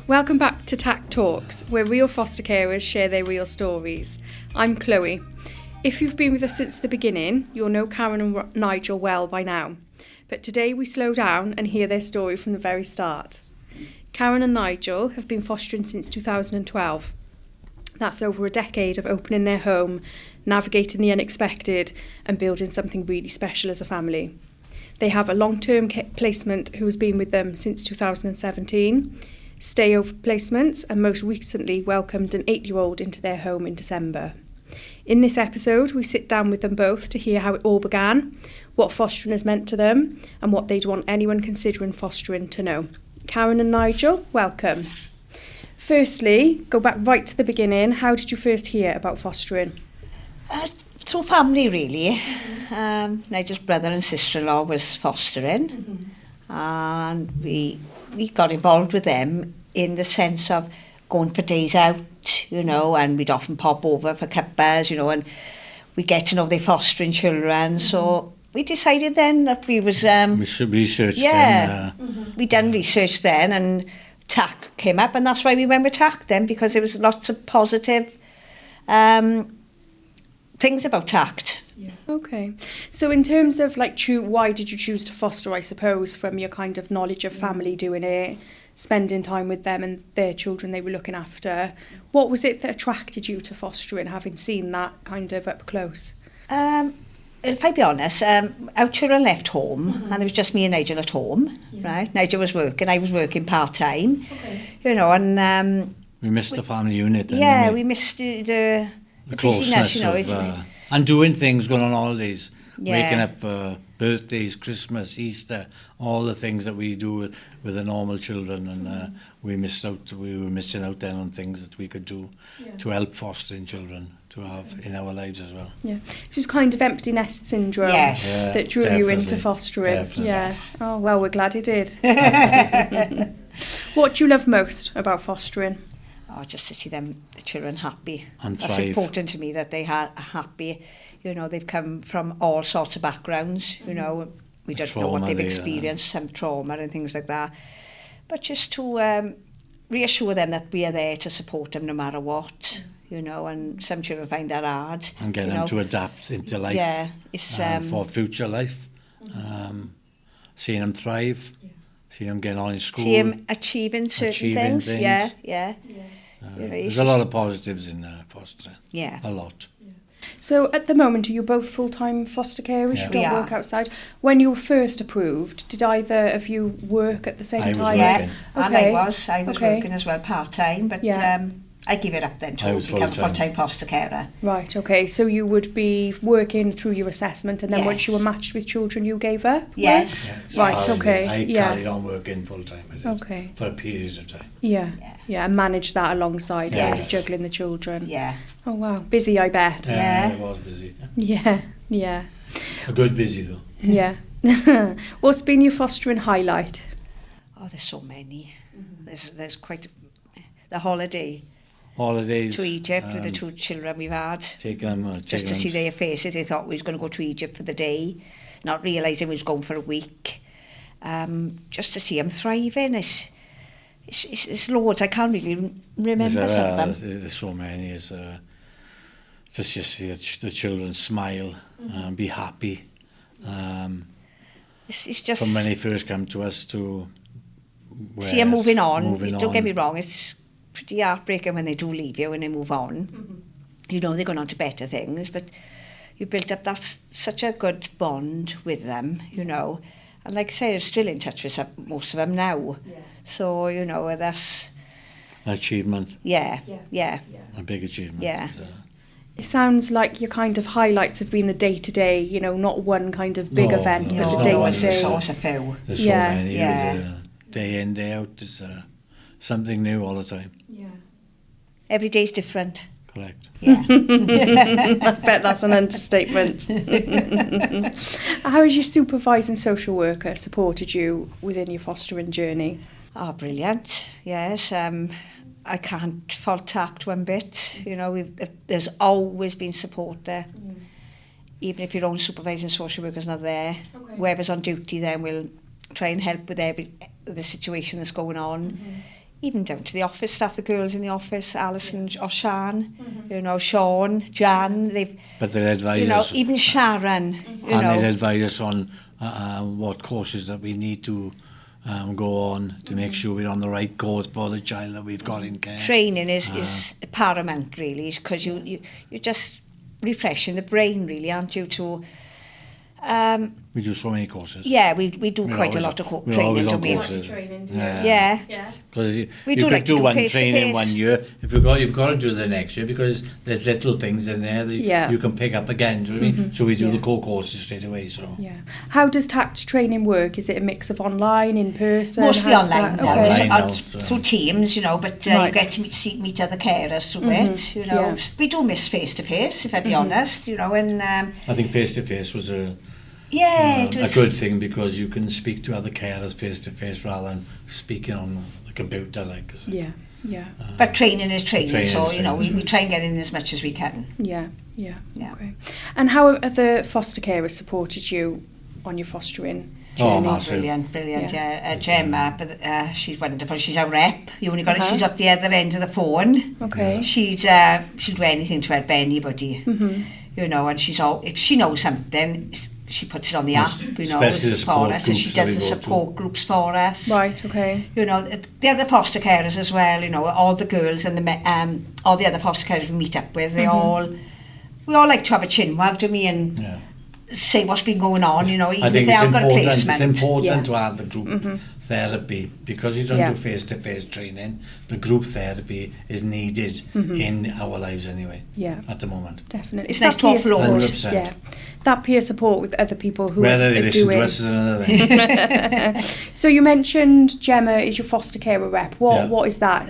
Welcome back to TACT Talks, where real foster carers share their real stories. I'm Chloe. If you've been with us since the beginning, you'll know Karen and Nigel well by now. But today we slow down and hear their story from the very start. Karen and Nigel have been fostering since 2012. That's over a decade of opening their home, navigating the unexpected and building something really special as a family. They have a long-term placement who has been with them since 2017, stay-over placements, and most recently welcomed an 8-year-old into their home in December. In this episode, we sit down with them both to hear how it all began, what fostering has meant to them, and what they'd want anyone considering fostering to know. Karen and Nigel, welcome. Firstly, go back right to the beginning. How did you first hear about fostering? Through family, really. Nigel's brother and sister-in-law was fostering, and we got involved with them in the sense of going for days out, and we'd often pop over for cuppas, and we get to know their fostering children. So we decided then that we was... we should research then. We done research then, and TACT came up, and that's why we went with TACT then, because there was lots of positive things about TACT. Yeah. Okay. So in terms of why did you choose to foster, I suppose, from your kind of knowledge of family doing it, spending time with them and their children they were looking after, what was it that attracted you to fostering, having seen that kind of up close? If I be honest, our children left home, and it was just me and Nigel at home, right? Nigel was working, I was working part-time, and... we missed the family unit then, we missed the closeness busyness, of... and doing things, going on holidays, waking up for birthdays, Christmas, Easter, all the things that we do with the normal children, and we were missing out then on things that we could do to help fostering children to have in our lives as well. Yeah, it's just kind of empty nest syndrome that drew you into fostering. Definitely. Yeah. Oh, well, we're glad it did. What do you love most about fostering? Oh, just to see the children happy. And That's thrive. important to me, that they are happy. They've come from all sorts of backgrounds, we don't know what they've experienced, some trauma and things like that. But just to reassure them that we are there to support them no matter what, and some children find that hard. And get them to adapt into life, for future life. Seeing them thrive, seeing them get on in school. See them achieving certain things. Yeah. There's a lot of positives in fostering. Yeah. A lot. So at the moment, are you both full-time foster carers? Yeah. You don't work outside? When you were first approved, did either of you work at the same time? I was working. And I was working as well part-time, but I give it up then to become full-time foster carer. Right, okay. So you would be working through your assessment, and then once you were matched with children, you gave up? Yes. Right, okay. I carried on working full-time for a period of time. Yeah, and manage that alongside juggling the children. Yeah. Oh, wow. Busy, I bet. Yeah, it was busy. Yeah. A good busy, though. Yeah. What's been your fostering highlight? Oh, there's so many. There's quite... The holidays To Egypt with the 2 children we've had. Just to see their faces. They thought we was going to go to Egypt for the day, not realising we was going for a week. Just to see them thriving. It's loads. I can't really remember some of them. There's so many. It's just see the children smile and be happy. It's just... From when they first come to us to... See them moving on. Don't get me wrong, it's pretty heartbreaking when they do leave you, when they move on. They're going on to better things, but you built up such a good bond with them, And like I say, I'm still in touch with most of them now. Yeah. So, that's... Achievement. Yeah. A big achievement. Yeah. It sounds like your kind of highlights have been the day-to-day, not one kind of big event, but the day-to-day. There's a few. There's so many. Day in, day out, there's something new all the time. Yeah. Every day's different. Correct. Yeah. I bet that's an understatement. How has your supervising social worker supported you within your fostering journey? Oh, brilliant. Yes. I can't fault TACT one bit. There's always been support there. Even if your own supervising social worker's not there, whoever's on duty then will try and help with the situation that's going on. even down to the office staff, the girls in the office, Alison or Sian, you know, Sean, Jan, But they'll advise you know, us, even Sharon, you and know. they'll advise us on what courses that we need to go on to make sure we're on the right course for the child that we've got in care. Training is paramount, really, because you're just refreshing the brain, really, aren't you, to... We do so many courses. Yeah, we do We're quite a always lot of we're training, always don't on we? courses. Training, Yeah. Because We you do could like to do do one face-to-face. training 1 year. If you've got to do the next year, because there's little things in there that you can pick up again. Do you know what I mean? So we do the core courses straight away. So How does TACT training work? Is it a mix of online, in person? Mostly How's online, that? now, Okay. Online now, through Teams, you know, but you Right. get to meet other carers through it, you know. Yeah. We do miss face-to-face, if I be honest, you know, and... I think face-to-face was a it was... good thing, because you can speak to other carers face-to-face rather than speaking on the computer. Like, so. Yeah. But training is training, Training so, is you know, training. we try and get in as much as we can. Yeah. Yeah. Okay. And how have the foster carers supported you on your fostering journey? Oh, massive. Brilliant, Yeah. Gemma, but she's wonderful. She's our rep. You only got she's at the other end of the phone. Okay. She'll do anything to help anybody. You know, and if she knows something, she puts it on the app, you know, Especially the for support us, and she groups does that the we go support groups for us. Right, okay. You know, the other foster carers as well, you know, all the girls and all the other foster carers we meet up with, we all like to have a chin wag to me and say what's been going on, you know, even I think if they haven't got a placement. it's important to have the group therapy, because you don't do face-to-face training. The group therapy is needed in our lives anyway. At the moment. Definitely. It's nice to offload. 100%. Yeah. That peer support with other people who Whether are they listen doing. to us is another thing. So you mentioned Gemma is your foster carer rep. Yeah. What is that?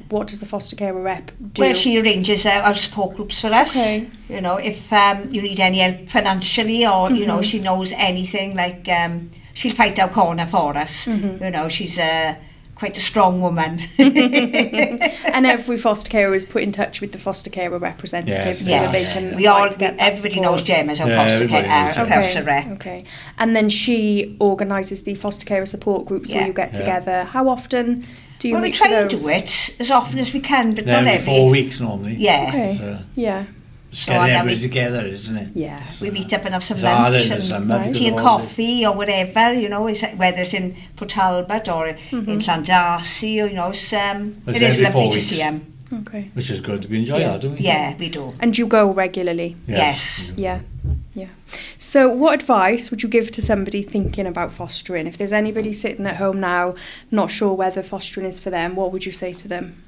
What does the foster carer rep do? Well, she arranges our support groups for us. Okay. You know, if you need any help financially, or you know, she knows anything, like she'll fight our corner for us. You know, she's quite a strong woman. And every foster carer is put in touch with the foster carer representative so that they can Everybody knows Gemma as our foster rep. Okay. And then she organises the foster carer support groups where you get together. How often do you we meet try for and those? do it as often as we can, but not Every every 4 weeks normally. Yeah. Okay. So Just getting then everybody together, isn't it? Yeah. We meet up and have some it's harder lunch in the and summer tea and because of all coffee or whatever, you know, whether it's in Port Talbot or in Llandarcy, or, you know, it is every 4 lovely to weeks. see them. Okay. Which is good. We enjoy that, don't we? Yeah, we do. And you go regularly? Yes. Yeah. So what advice would you give to somebody thinking about fostering? If there's anybody sitting at home now not sure whether fostering is for them, what would you say to them?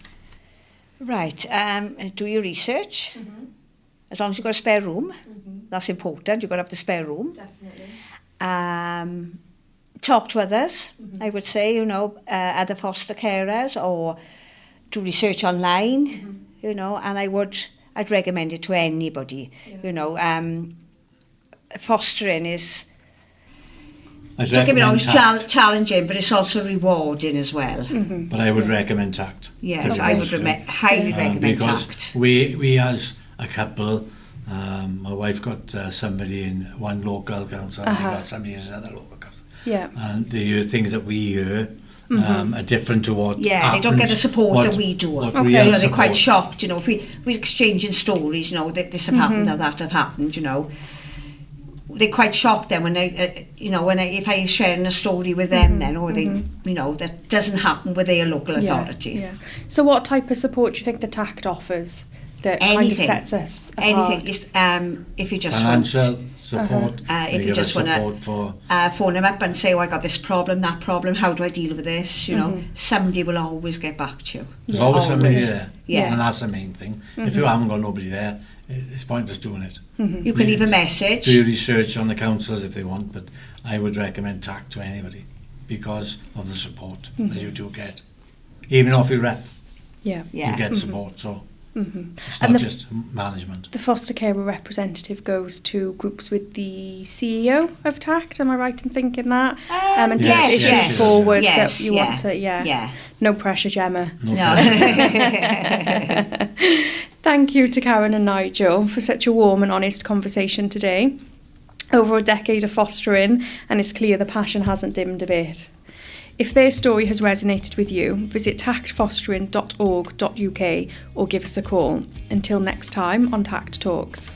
Right. Do your research. As long as you've got a spare room. That's important. You've got to have the spare room. Definitely. Talk to others, I would say, you know, other foster carers, or do research online, you know, and I'd recommend it to anybody. You know, fostering is, don't get me wrong, it's challenging, but it's also rewarding as well. But I would recommend TACT. Yes, I would highly recommend because TACT. we as a couple, my wife got somebody in one local council, and I got somebody in another local council. Yeah. And the things that we hear are different to what they don't get the support that we do. You know, they're quite shocked, you know, if we're exchanging stories, you know, that this have happened or that have happened, you know. They're quite shocked then when if I sharing a story with them then, or they, you know, that doesn't happen with their local authority. Yeah. So what type of support do you think the TACT offers that kind of sets us apart? Anything. Just if you just financial support, if you just want to phone them up and say, oh, I got this problem, that problem, how do I deal with this? You know, somebody will always get back to you. There's always somebody there. Yeah. And that's the main thing. If you haven't got nobody there, it's pointless doing it. You can leave a message. Do your research on the councils if they want, but I would recommend TACT to anybody because of the support that you do get. Even if you rep, you get support, so it's not just management. The foster carer representative goes to groups with the CEO of TACT, am I right in thinking that? And takes issues forward that you want to, No pressure, Gemma. No. Thank you to Karen and Nigel for such a warm and honest conversation today. over a decade of fostering, and it's clear the passion hasn't dimmed a bit. If their story has resonated with you, visit tactfostering.org.uk or give us a call. Until next time on TACT Talks.